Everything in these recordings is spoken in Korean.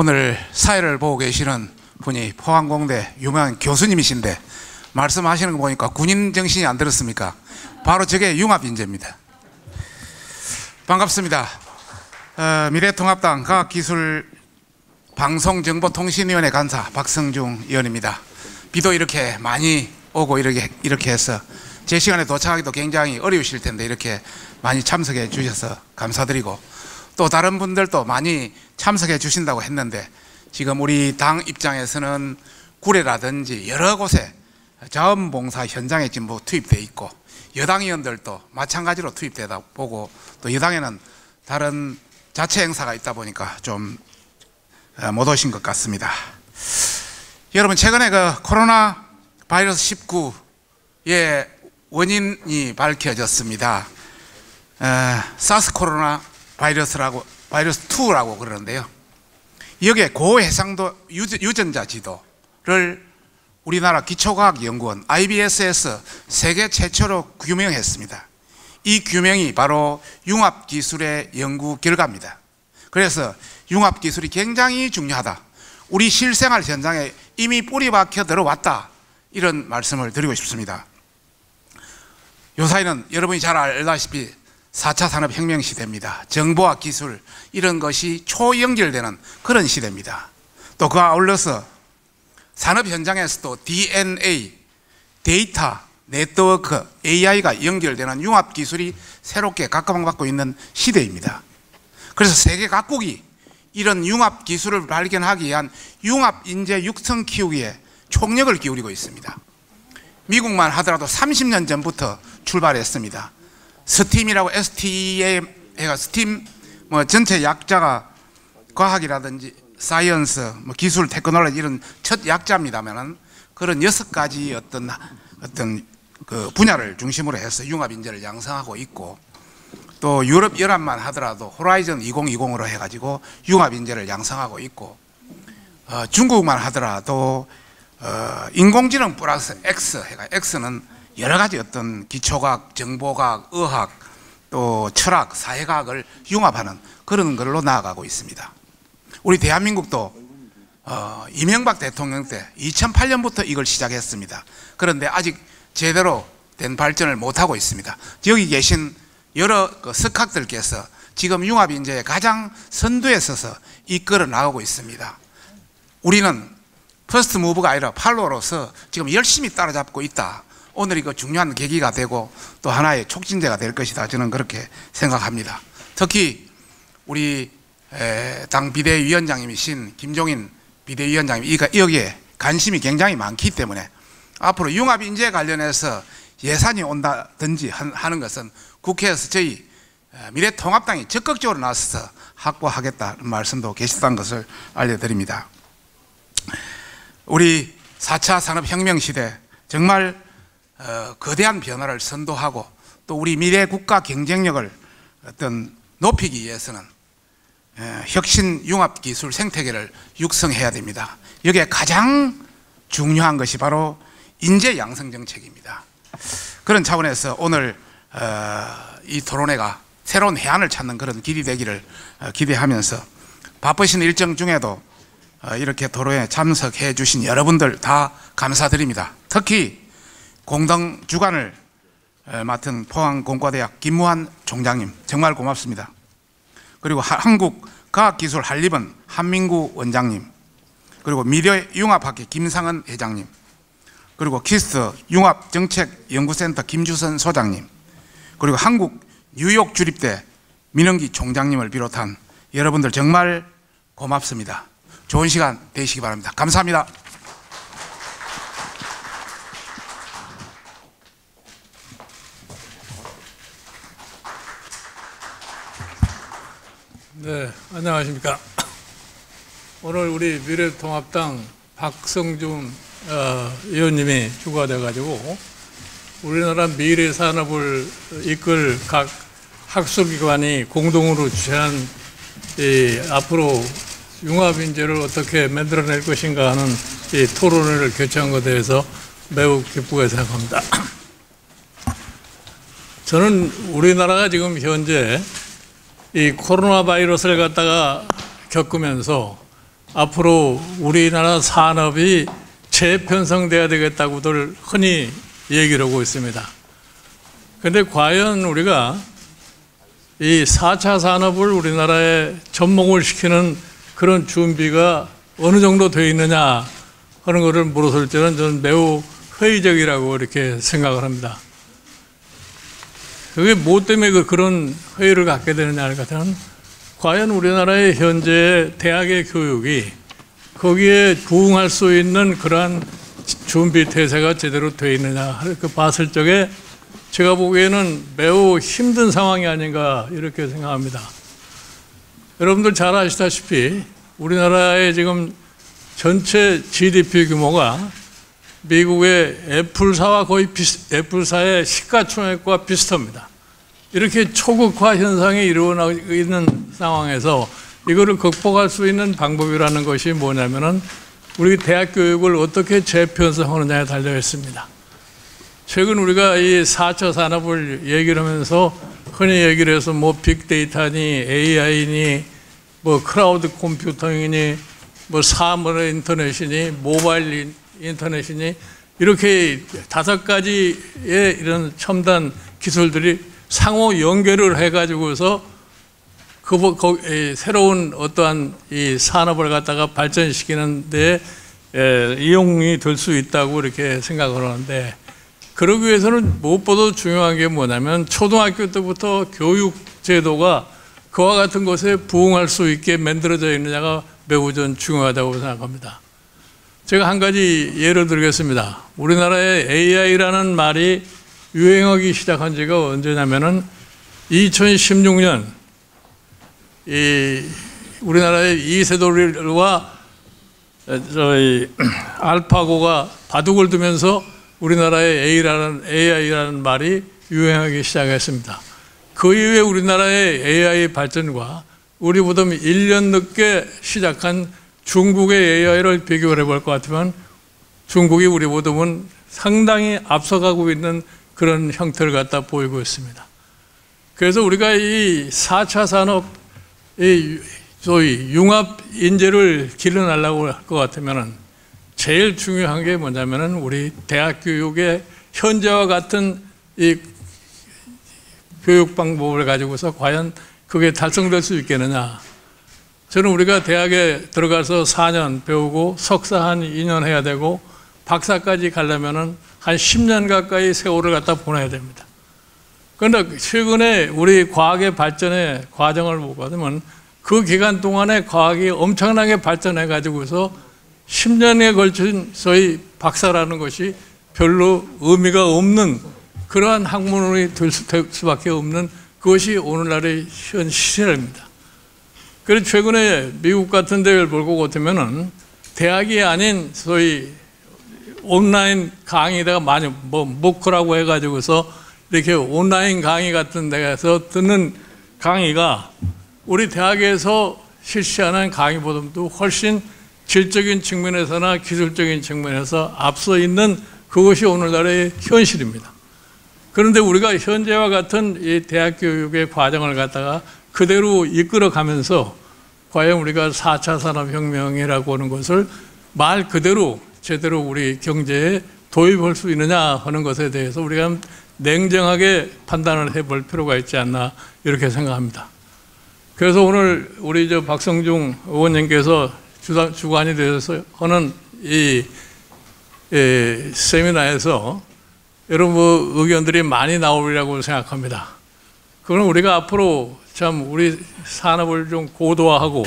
오늘 사회를 보고 계시는 분이 포항공대 유명한 교수님이신데 말씀하시는 거 보니까 군인 정신이 안 들었습니까? 바로 저게 융합인재입니다. 반갑습니다. 미래통합당 과학기술방송정보통신위원회 간사 박성중 의원입니다. 비도 이렇게 많이 오고 이렇게 해서 제 시간에 도착하기도 굉장히 어려우실 텐데 이렇게 많이 참석해 주셔서 감사드리고, 또 다른 분들도 많이 참석해 주신다고 했는데 지금 우리 당 입장에서는 구례라든지 여러 곳에 자원봉사 현장에 지금 투입되어 있고, 여당 의원들도 마찬가지로 투입되다 보고, 또 여당에는 다른 자체 행사가 있다 보니까 좀 못 오신 것 같습니다. 여러분, 최근에 코로나 바이러스 19의 원인이 밝혀졌습니다. 사스 코로나 바이러스 2라고 그러는데요. 여기에 고해상도 유전자 지도를 우리나라 기초과학연구원 IBS에서 세계 최초로 규명했습니다. 이 규명이 바로 융합기술의 연구 결과입니다. 그래서 융합기술이 굉장히 중요하다, 우리 실생활 현장에 이미 뿌리 박혀 들어왔다, 이런 말씀을 드리고 싶습니다. 요사이는 여러분이 잘 알다시피 4차 산업혁명 시대입니다. 정보와 기술 이런 것이 초연결되는 그런 시대입니다. 또 그와 아울러서 산업 현장에서도 DNA, 데이터, 네트워크, AI가 연결되는 융합기술이 새롭게 각광받고 있는 시대입니다. 그래서 세계 각국이 이런 융합기술을 발견하기 위한 융합인재 육성 키우기에 총력을 기울이고 있습니다. 미국만 하더라도 30년 전부터 출발했습니다. 스팀이라고 STM가 스팀 전체 약자가 과학이라든지 사이언스, 기술, 테크놀로지 이런 첫 약자입니다만은 그런 6가지 어떤 그 분야를 중심으로 해서 융합 인재를 양성하고 있고, 또 유럽 연합만 하더라도 호라이즌 2020으로 해가지고 융합 인재를 양성하고 있고, 중국만 하더라도 인공지능 플러스 X 해가 X는 여러 가지 어떤 기초과학, 정보과학, 의학, 또 철학, 사회과학을 융합하는 그런 걸로 나아가고 있습니다. 우리 대한민국도 이명박 대통령 때 2008년부터 이걸 시작했습니다. 그런데 아직 제대로 된 발전을 못하고 있습니다. 여기 계신 여러 석학들께서 지금 융합인재의 가장 선두에 서서 이끌어 나가고 있습니다. 우리는 퍼스트 무브가 아니라 팔로워로서 지금 열심히 따라잡고 있다. 오늘 이거 중요한 계기가 되고 또 하나의 촉진제가 될 것이다, 저는 그렇게 생각합니다. 특히 우리 당 비대위원장님이신 김종인 비대위원장님 여기에 관심이 굉장히 많기 때문에 앞으로 융합인재 관련해서 예산이 온다든지 하는 것은 국회에서 저희 미래통합당이 적극적으로 나서서 확보하겠다는 말씀도 계시다는 것을 알려드립니다. 우리 4차 산업혁명 시대 정말 거대한 변화를 선도하고 또 우리 미래 국가 경쟁력을 높이기 위해서는 혁신 융합기술 생태계를 육성해야 됩니다. 여기에 가장 중요한 것이 바로 인재 양성 정책입니다. 그런 차원에서 오늘 이 토론회가 새로운 해안을 찾는 그런 길이 되기를 기대하면서, 바쁘신 일정 중에도 이렇게 토론회에 참석해 주신 여러분들 다 감사드립니다. 특히 공동 주관을 맡은 포항공과대학 김무한 총장님 정말 고맙습니다. 그리고 한국과학기술한립원 한민구 원장님, 그리고 미래융합학회 김상은 회장님, 그리고 키스트 융합정책연구센터 김주선 소장님, 그리고 한국 뉴욕 주립대 민흥기 총장님을 비롯한 여러분들 정말 고맙습니다. 좋은 시간 되시기 바랍니다. 감사합니다. 네, 안녕하십니까. 오늘 우리 미래통합당 박성중 의원님이 주가돼 가지고 우리나라 미래 산업을 이끌 각 학술기관이 공동으로 주최한 앞으로 융합인재를 어떻게 만들어낼 것인가 하는 이 토론회를 개최한 것에 대해서 매우 기쁘게 생각합니다. 저는 우리나라가 지금 현재 이 코로나 바이러스를 갖다가 겪으면서 앞으로 우리나라 산업이 재편성돼야 되겠다고들 흔히 얘기를 하고 있습니다. 그런데 과연 우리가 이 4차 산업을 우리나라에 접목을 시키는 그런 준비가 어느 정도 되어 있느냐 하는 것을 물었을 때는 저는 매우 회의적이라고 이렇게 생각을 합니다. 그게 뭐 때문에 그런 회의를 갖게 되느냐 하면 과연 우리나라의 현재 대학의 교육이 거기에 부응할 수 있는 그러한 준비 태세가 제대로 되어 있느냐 그 봤을 적에 제가 보기에는 매우 힘든 상황이 아닌가 이렇게 생각합니다. 여러분들 잘 아시다시피 우리나라의 지금 전체 GDP 규모가 미국의 애플사와 거의 애플사의 시가총액과 비슷합니다. 이렇게 초극화 현상이 일어나고 있는 상황에서 이거를 극복할 수 있는 방법이라는 것이 뭐냐면은 우리 대학 교육을 어떻게 재편성하느냐에 달려 있습니다. 최근 우리가 이 4차 산업을 얘기를 하면서 흔히 얘기를 해서 뭐 빅데이터니 AI니 뭐 클라우드 컴퓨팅이니 뭐 사물 인터넷이니 모바일 인터넷이니 이렇게 5가지의 이런 첨단 기술들이 상호 연결을 해가지고서 새로운 어떠한 이 산업을 갖다가 발전시키는 데 이용이 될 수 있다고 이렇게 생각을 하는데 그러기 위해서는 무엇보다 중요한 게 뭐냐면 초등학교 때부터 교육 제도가 그와 같은 것에 부응할 수 있게 만들어져 있느냐가 매우 전 중요하다고 생각합니다. 제가 한 가지 예를 들겠습니다. 우리나라의 AI라는 말이 유행하기 시작한 지가 언제냐면은 2016년 우리나라의 이세돌과 저희 알파고가 바둑을 두면서 우리나라의 AI라는 말이 유행하기 시작했습니다. 그 이후에 우리나라의 AI 발전과 우리보다 1년 늦게 시작한 중국의 AI를 비교를 해볼 것 같으면 중국이 우리보다는 상당히 앞서가고 있는 그런 형태를 갖다 보이고 있습니다. 그래서 우리가 이 4차 산업, 소위 융합 인재를 길러내려고 할 것 같으면 제일 중요한 게 뭐냐면은 우리 대학 교육의 현재와 같은 이 교육 방법을 가지고서 과연 그게 달성될 수 있겠느냐. 저는 우리가 대학에 들어가서 4년 배우고 석사 한 2년 해야 되고 박사까지 가려면은 한 10년 가까이 세월을 갖다 보내야 됩니다. 그런데 최근에 우리 과학의 발전의 과정을 보면 그 기간 동안에 과학이 엄청나게 발전해 가지고서 10년에 걸친 소위 박사라는 것이 별로 의미가 없는 그러한 학문이 될 수밖에 없는 그것이 오늘날의 현 시절입니다. 그래서 최근에 미국 같은 데를 볼 것 같으면은 대학이 아닌 소위 온라인 강의다가 많이 뭐 모크라고 해가지고서 이렇게 온라인 강의 같은 데서 듣는 강의가 우리 대학에서 실시하는 강의보다도 훨씬 질적인 측면에서나 기술적인 측면에서 앞서 있는 그것이 오늘날의 현실입니다. 그런데 우리가 현재와 같은 이 대학 교육의 과정을 갖다가 그대로 이끌어가면서 과연 우리가 4차 산업혁명이라고 하는 것을 말 그대로 제대로 우리 경제에 도입할 수 있느냐 하는 것에 대해서 우리가 냉정하게 판단을 해볼 필요가 있지 않나 이렇게 생각합니다. 그래서 오늘 우리 박성중 의원님께서 주관이 되어서 하는 이 세미나에서 여러분 의견들이 많이 나오리라고 생각합니다. 그건 우리가 앞으로 참 우리 산업을 좀 고도화하고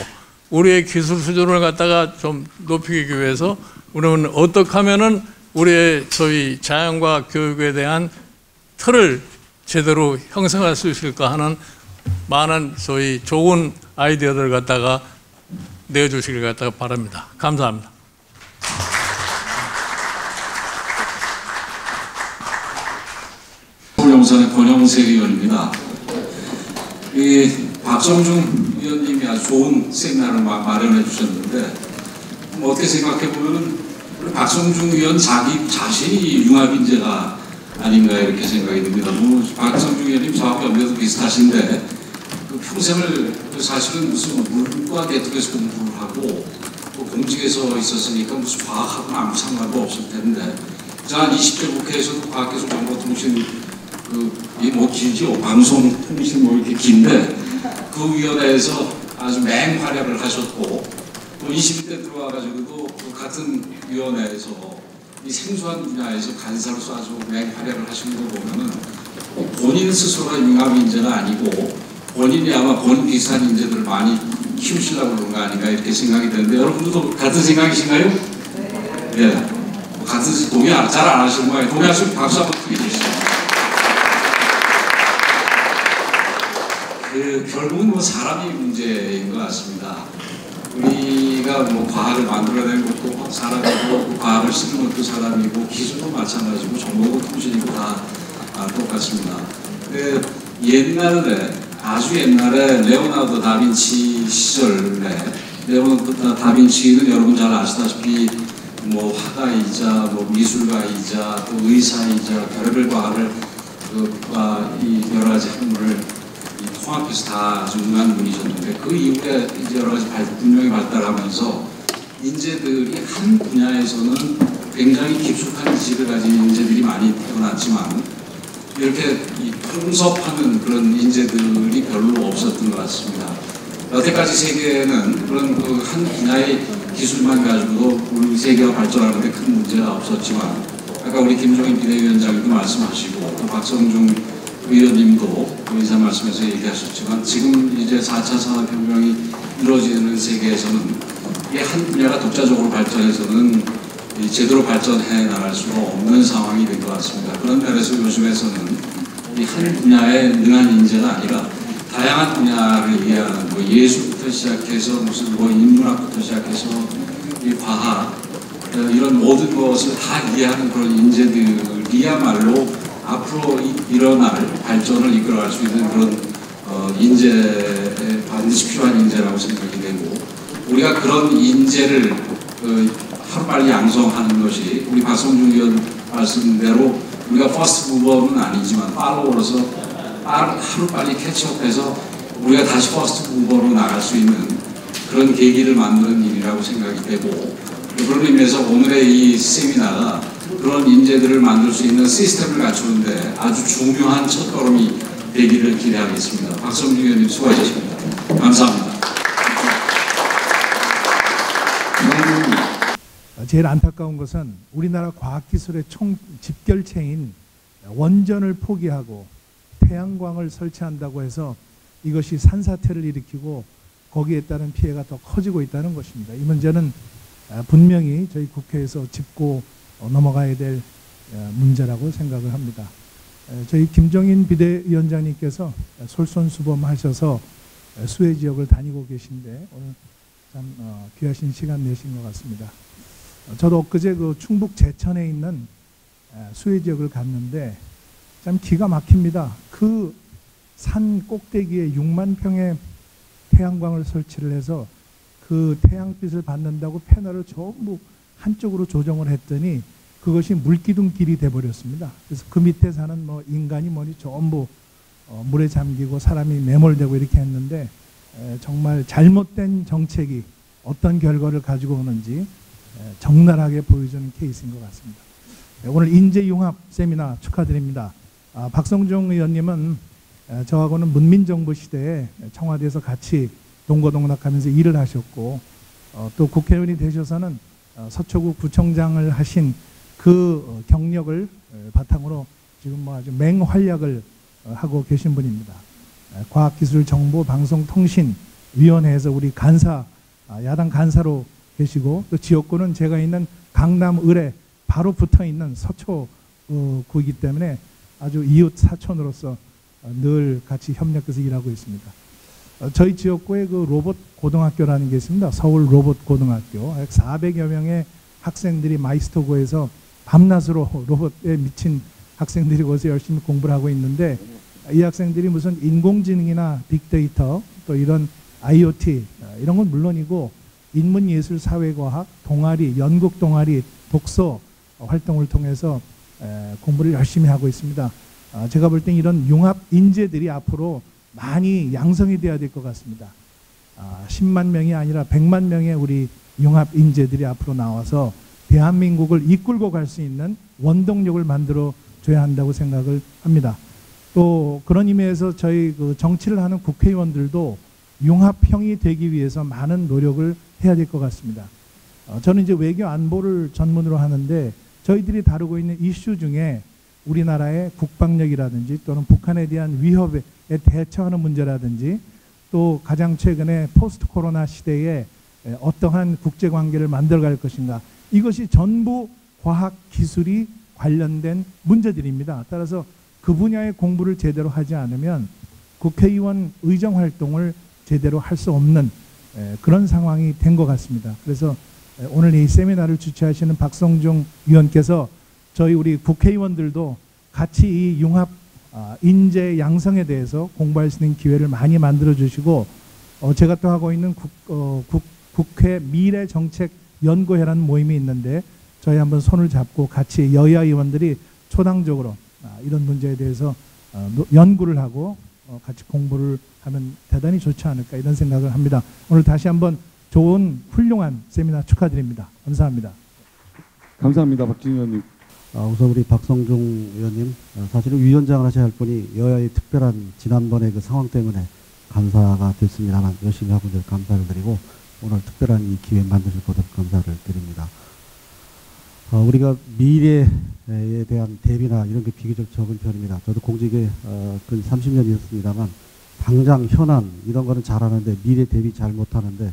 우리의 기술 수준을 갖다가 좀 높이기 위해서 우리는 어떻게 하면은 우리의 소위 자연과 교육에 대한 틀을 제대로 형성할 수 있을까 하는 많은 소위 좋은 아이디어들을 갖다가 내주시길 갖다가 바랍니다. 감사합니다. 서울영산의 권영세 의원입니다. 박성중 의원님이 아주 좋은 세미나를 마련해 주셨는데 어떻게 생각해 보면 박성중 의원 자신이 융합인재가 아닌가 이렇게 생각이 듭니다. 박성중 의원님 저하고 연배도 비슷하신데 평생을 사실은 무슨 문과 계통에서 공부를 하고 공직에서 있었으니까 무슨 과학하고는 아무 상관도 없을 텐데, 자 20대 국회에서도 과학기술정보통신 뭐 길죠, 방송통신 뭐 이렇게 긴데 그 위원회에서 아주 맹활약을 하셨고, 또 21대 들어와가지고도 그 같은 위원회에서 이 생소한 분야에서 간사로서 아주 맹활약을 하시는 거 보면은 본인 스스로가 융합 인재는 아니고 본인이 아마 본 비슷한 인재들을 많이 키우시려고 그런 거 아닌가 이렇게 생각이 되는데, 여러분들도 같은 생각이신가요? 네. 같은 동의 잘 안 하시는 거예요. 동의하시면 박수 한번 크게 주시죠. 결국은 뭐 사람이 문제인 것 같습니다. 우리가 뭐 과학을 만들어낸 것도 사람이고, 과학을 쓰는 것도 사람이고, 기술도 마찬가지고, 정보고 통신이고 다 똑같습니다. 옛날에, 아주 옛날에 레오나르도 다빈치 시절에, 레오나르도 다빈치는 여러분 잘 아시다시피 뭐 화가이자 뭐 미술가이자 또 의사이자 별의별 과학을 이 여러 가지 학문을 통합해서 다 중요한 분이셨는데, 그 이후에 이제 여러 가지 분명히 발달하면서 인재들이 한 분야에서는 굉장히 깊숙한 지식을 가진 인재들이 많이 태어났지만 이렇게 통섭하는 그런 인재들이 별로 없었던 것 같습니다. 여태까지 세계는 그런 한 분야의 기술만 가지고도 우리 세계가 발전하는데 큰 문제가 없었지만, 아까 우리 김종인 비대위원장님도 말씀하시고 또 박성중 의원님도 의사 말씀에서 얘기하셨지만, 지금 이제 4차 산업혁명이 이루어지는 세계에서는 이 한 분야가 독자적으로 발전해서는 제대로 발전해 나갈 수가 없는 상황이 된 것 같습니다. 그런 면에서 요즘에서는 이 한 분야에 능한 인재가 아니라 다양한 분야를 이해하는 뭐 예술부터 시작해서 무슨 뭐 인문학부터 시작해서 이 과학 이런 모든 것을 다 이해하는 그런 인재들이야말로 앞으로 일어날 발전을 이끌어갈 수 있는 그런 인재, 반드시 필요한 인재라고 생각이 되고, 우리가 그런 인재를 하루빨리 양성하는 것이 우리 박성중 의원 말씀대로 우리가 퍼스트 무버는 아니지만 팔로워로서 하루빨리 캐치업해서 우리가 다시 퍼스트 무버로 나갈 수 있는 그런 계기를 만드는 일이라고 생각이 되고, 그런 의미에서 오늘의 이 세미나가 그런 인재들을 만들 수 있는 시스템을 갖추는데 아주 중요한 첫걸음이 되기를 기대하겠습니다. 박성중 의원님 수고하셨습니다. 감사합니다. 제일 안타까운 것은 우리나라 과학기술의 총 집결체인 원전을 포기하고 태양광을 설치한다고 해서 이것이 산사태를 일으키고 거기에 따른 피해가 더 커지고 있다는 것입니다. 이 문제는 분명히 저희 국회에서 짚고 넘어가야 될 문제라고 생각을 합니다. 저희 김종인 비대위원장님께서 솔선수범하셔서 수해 지역을 다니고 계신데 오늘 참 귀하신 시간 내신 것 같습니다. 저도 엊그제 그 충북 제천에 있는 수해 지역을 갔는데 참 기가 막힙니다. 그 산 꼭대기에 6만 평의 태양광을 설치를 해서 그 태양빛을 받는다고 패널을 전부 한쪽으로 조정을 했더니 그것이 물기둥길이 돼버렸습니다. 그래서 그 밑에 사는 뭐 인간이 뭐니 전부 물에 잠기고 사람이 매몰되고 이렇게 했는데 정말 잘못된 정책이 어떤 결과를 가지고 오는지 적나라하게 보여주는 케이스인 것 같습니다. 오늘 인재융합 세미나 축하드립니다. 박성중 의원님은 저하고는 문민정부 시대에 청와대에서 같이 동거동락하면서 일을 하셨고 또 국회의원이 되셔서는 서초구 구청장을 하신 그 경력을 바탕으로 지금 뭐 아주 맹활약을 하고 계신 분입니다. 과학기술정보방송통신위원회에서 우리 간사, 야당 간사로 계시고 또 지역구는 제가 있는 강남 을에 바로 붙어 있는 서초구이기 때문에 아주 이웃 사촌으로서 늘 같이 협력해서 일하고 있습니다. 저희 지역구에 그 로봇 고등학교라는 게 있습니다. 서울 로봇 고등학교. 400여 명의 학생들이 마이스터고에서 밤낮으로 로봇에 미친 학생들이 거기서 열심히 공부를 하고 있는데, 이 학생들이 무슨 인공지능이나 빅데이터 또 이런 IoT 이런 건 물론이고 인문예술 사회과학 동아리, 연극 동아리, 독서 활동을 통해서 공부를 열심히 하고 있습니다. 제가 볼 땐 이런 융합 인재들이 앞으로 많이 양성이 돼야 될 것 같습니다. 10만 명이 아니라 100만 명의 우리 융합 인재들이 앞으로 나와서 대한민국을 이끌고 갈 수 있는 원동력을 만들어 줘야 한다고 생각을 합니다. 또 그런 의미에서 저희 그 정치를 하는 국회의원들도 융합형이 되기 위해서 많은 노력을 해야 될 것 같습니다. 저는 이제 외교 안보를 전문으로 하는데 저희들이 다루고 있는 이슈 중에 우리나라의 국방력이라든지 또는 북한에 대한 위협에 대처하는 문제라든지 또 가장 최근에 포스트 코로나 시대에 어떠한 국제관계를 만들어갈 것인가, 이것이 전부 과학 기술이 관련된 문제들입니다. 따라서 그 분야의 공부를 제대로 하지 않으면 국회의원 의정 활동을 제대로 할 수 없는 그런 상황이 된 것 같습니다. 그래서 오늘 이 세미나를 주최하시는 박성중 위원께서 저희 우리 국회의원들도 같이 이 융합 인재 양성에 대해서 공부할 수 있는 기회를 많이 만들어 주시고, 제가 또 하고 있는 국회 미래정책연구회라는 모임이 있는데 저희 한번 손을 잡고 같이 여야 의원들이 초당적으로 이런 문제에 대해서 연구를 하고 같이 공부를 하면 대단히 좋지 않을까 이런 생각을 합니다. 오늘 다시 한번 좋은 훌륭한 세미나 축하드립니다. 감사합니다. 감사합니다. 박진희 의원님. 우선 우리 박성중 의원님, 사실은 위원장을 하셔야 할 분이 여야의 특별한 지난번에 그 상황 때문에 감사가 됐습니다만 열심히 하고 이제 감사를 드리고 오늘 특별한 이 기회 만드실 것을 감사를 드립니다. 우리가 미래에 대한 대비나 이런 게 비교적 적은 편입니다. 저도 공직에 근 30년 있었습니다만 당장 현안 이런 거는 잘하는데 미래 대비 잘 못하는데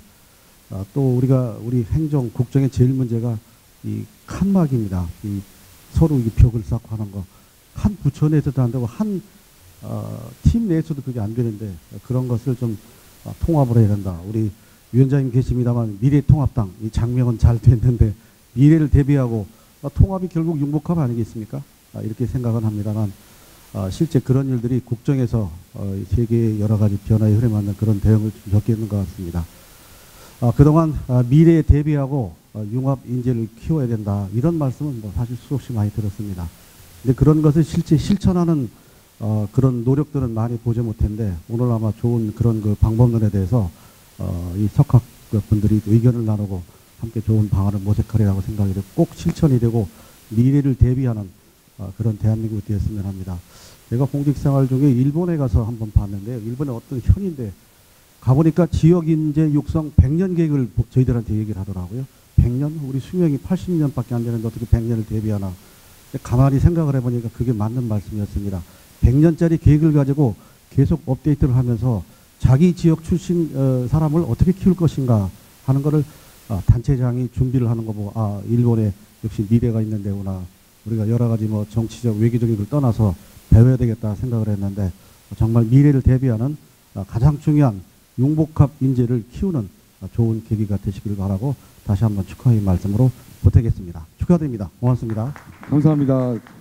또 우리 행정 국정의 제일 문제가 이 칸막입니다. 이 서로 이 벽을 쌓고 하는 거, 한 부처 내에서도 안 되고 한 팀 내에서도 그게 안 되는데 그런 것을 좀 통합을 해야 된다. 우리 위원장님 계십니다만 미래통합당 이 장명은 잘 됐는데 미래를 대비하고 통합이 결국 융복합 아니겠습니까? 이렇게 생각은 합니다만 실제 그런 일들이 국정에서 세계의 여러 가지 변화의 흐름에 맞는 그런 대응을 좀 겪겠는 것 같습니다. 그동안 미래에 대비하고 융합 인재를 키워야 된다 이런 말씀은 뭐 사실 수없이 많이 들었습니다. 근데 그런 것을 실제 실천하는 그런 노력들은 많이 보지 못했는데 오늘 아마 좋은 그런 그 방법론에 대해서 이 석학 분들이 의견을 나누고 함께 좋은 방안을 모색하리라고 생각이 되고 꼭 실천이 되고 미래를 대비하는 그런 대한민국이 되었으면 합니다. 제가 공직생활 중에 일본에 가서 한번 봤는데요. 일본의 어떤 현인데 가보니까 지역인재 육성 100년 계획을 저희들한테 얘기를 하더라고요. 100년? 우리 수명이 80년밖에 안 되는데 어떻게 100년을 대비하나. 가만히 생각을 해보니까 그게 맞는 말씀이었습니다. 100년짜리 계획을 가지고 계속 업데이트를 하면서 자기 지역 출신 사람을 어떻게 키울 것인가 하는 거를 단체장이 준비를 하는 거 보고 일본에 역시 미래가 있는 데구나. 우리가 여러 가지 뭐 정치적 외교적인 걸 떠나서 배워야 되겠다 생각을 했는데 정말 미래를 대비하는 가장 중요한 융복합 인재를 키우는 좋은 계기가 되시길 바라고 다시 한번 축하의 말씀으로 보태겠습니다. 축하드립니다. 고맙습니다. 감사합니다.